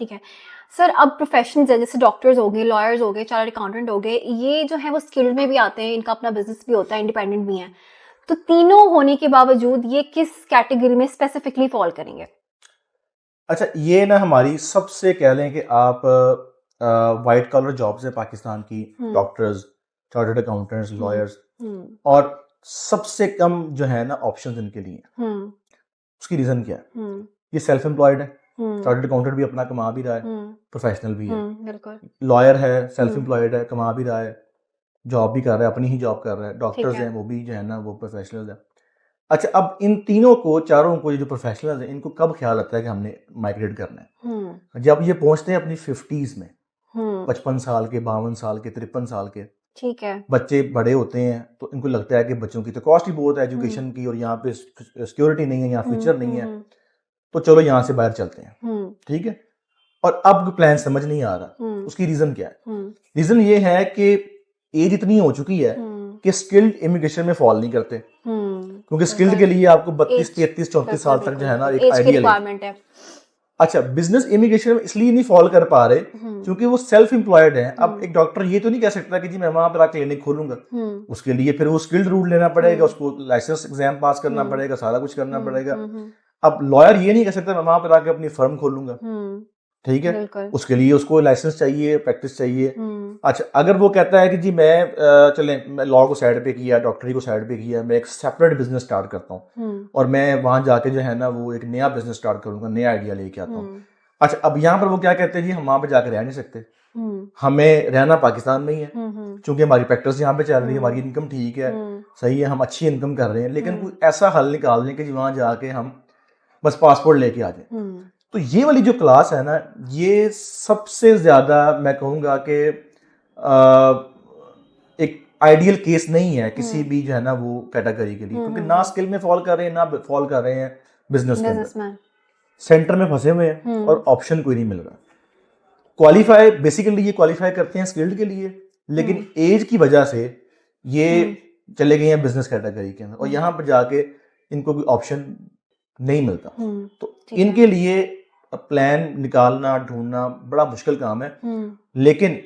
ठीक है। सर अब प्रोफेशंस है जैसे डॉक्टर्स हो गए, लॉयर्स हो गए, चार्टर्ड अकाउंटेंट हो गए, ये जो है वो स्किल्ड में भी आते हैं, इनका अपना बिज़नेस भी होता है, इंडिपेंडेंट भी हैं। तो तीनों होने के बावजूद ये किस कैटेगरी में स्पेसिफिकली फॉल करेंगे? अच्छा, ये ना हमारी सबसे कह लें कि आप वाइट कॉलर जॉब्स है पाकिस्तान की, हुँ, डॉक्टर्स, चार्टर्ड अकाउंटेंट्स, हुँ, लॉयर्स, हुँ, और सबसे कम जो है ना ऑप्शंस इनके लिए हैं। हुँ, उसकी रीज़न क्या है? हुँ, ये सेल्फ एम्प्लॉयड है, हुँ, चार्टर्ड अकाउंटेंट भी अपना कमा भी रहा है, हुँ, प्रोफेशनल भी है, बिल्कुल। लॉयर है, सेल्फ हुँ, एम्प्लॉयड है, कमा भी रहा है, जॉब भी कर रहा है, अपनी ही जॉब कर रहा है, ठीक डॉक्टर्स है। हैं वो भी जो है ना वो प्रोफेशनल है। अच्छा, अब इन तीनों को, चारों को, ये जो प्रोफेशनल हैं, इनको कब ख्याल आता है कि हमने माइग्रेट करना हुँ, है? जब ये पहुंचते हैं अपनी 50s में, हुँ, 55 साल के, 52 साल के, 53 साल के, ठीक है। बच्चे बड़े होते हैं, तो इनको लगता है कि बच्चों की तो कॉस्ट ही बहुत है हुँ, एजुकेशन की, और यहाँ पे सिक्योरिटी नहीं है, यहाँ हुँ, फ्यूचर नहीं हुँ, है, हुँ, तो चलो यहाँ से बाहर चलते हैं। हुँ, ठीक है। और अब प्लान समझ नहीं आ रहा। हुँ, उसकी रीज़न क्या है? हुँ, रीज़न ये है कि एज इतनी हो चुकी है हुँ, कि स्किल्ड इमिग्रेशन में फॉल नहीं करते, हुँ, क्योंकि स्किल्ड बिल्कुल। के लिए आपको 32, एज 33, 34 बिल्कुल, साल तक जो बिल्कुल, है ना बिल्कुल, एक एज की आइडियल एज। रिक्वायरमेंट है। अच्छा, बिजनेस इमिग्रेशन में इसलिए नहीं फॉल कर पा रहे हुँ, क्योंकि वो सेल्फ एम्प्लॉयड है। अब हुँ, एक डॉक्टर ये तो नहीं कह सकता कि जी मैं वहां पर आके क्लिनिक खोलूंगा। हुँ, उसके लिए फिर वो स्किल्ड रूट लेना पड़ेगा, हुँ, उसको लाइसेंस एग्जाम पास करना हुँ, पड़ेगा, सारा कुछ करना हुँ, पड़ेगा। हुँ, हुँ, अब लॉयर ये नहीं कह सकता मैं वहां पर आके अपनी फर्म खोलूंगा। हुँ, ठीक है। बिल्कुल। उसके लिए उसको लाइसेंस चाहिए, प्रैक्टिस चाहिए। हुँ, अच्छा, अगर वो कहता है कि जी मैं चलें, मैं लॉ को साइड पे किया, डॉक्टरी को साइड पे किया, मैं एक सेपरेट बिजनेस स्टार्ट करता हूँ हुँ, और मैं वहां जाके जो है ना वो एक नया बिजनेस स्टार्ट करूंगा, नया आइडिया लेके आता हूँ। हुँ, अच्छा, अब यहाँ पर वो क्या कहते हैं, जी हम वहां पे जाकर रह नहीं सकते, हुँ, हमें रहना पाकिस्तान में ही है, हुँ, हुँ, क्योंकि हमारी प्रैक्टिस यहाँ पे चल रही है, हमारी हुँ, इनकम ठीक है, हुँ, सही है, हम अच्छी इनकम कर रहे हैं, लेकिन हुँ, कोई ऐसा हल निकाल दें कि जी वहां जाके हम बस पासपोर्ट लेके आ जाए। हुँ, तो ये वाली जो क्लास है ना, ये सबसे ज्यादा मैं कहूँगा कि एक आइडियल केस नहीं है किसी हुँ, भी जो है ना वो कैटेगरी के लिए, हुँ, क्योंकि हुँ, ना हुँ, स्किल में फॉल कर रहे हैं, ना फॉल कर रहे हैं बिजनेस के अंदर, बिज़नेसमैन। सेंटर में फंसे हुए हैं हुँ, और ऑप्शन कोई नहीं मिल रहा। क्वालिफाई बेसिकली ये क्वालिफाई करते हैं स्किल्ड के लिए, लेकिन हुँ, एज की वजह से ये हुँ, चले गए हैं बिजनेस कैटेगरी के अंदर, और हुँ, यहाँ पर जाके इनको कोई ऑप्शन नहीं मिलता। हुँ, तो ठीक है। इनके लिए प्लान निकालना, ढूंढना बड़ा मुश्किल काम है। हुँ, लेकिन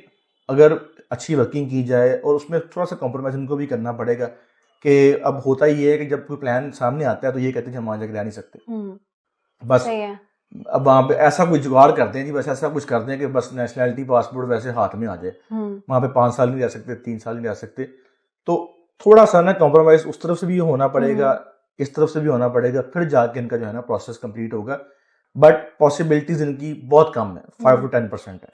अगर अच्छी वर्किंग की जाए, और उसमें थोड़ा सा कॉम्प्रोमाइज़ इनको भी करना पड़ेगा, कि अब होता ही है कि जब कोई प्लान सामने आता है तो ये कहते हैं कि हम वहाँ जाके रह नहीं सकते, हुँ, बस। सही है। अब वहाँ पे ऐसा कोई जुगाड़ करते हैं जी, बस ऐसा कुछ करते हैं कि बस नेशनैलिटी पासपोर्ट वैसे हाथ में आ जाए, हुँ, वहाँ पे 5 साल नहीं रह सकते, 3 साल नहीं रह सकते। तो थोड़ा सा ना कॉम्प्रोमाइज़ उस तरफ से भी होना पड़ेगा, हुँ। इस तरफ से भी होना पड़ेगा, फिर जाके इनका जो है ना प्रोसेस कंप्लीट होगा। बट पॉसिबिलिटीज इनकी बहुत कम है, 5 to हुँ। 10% है।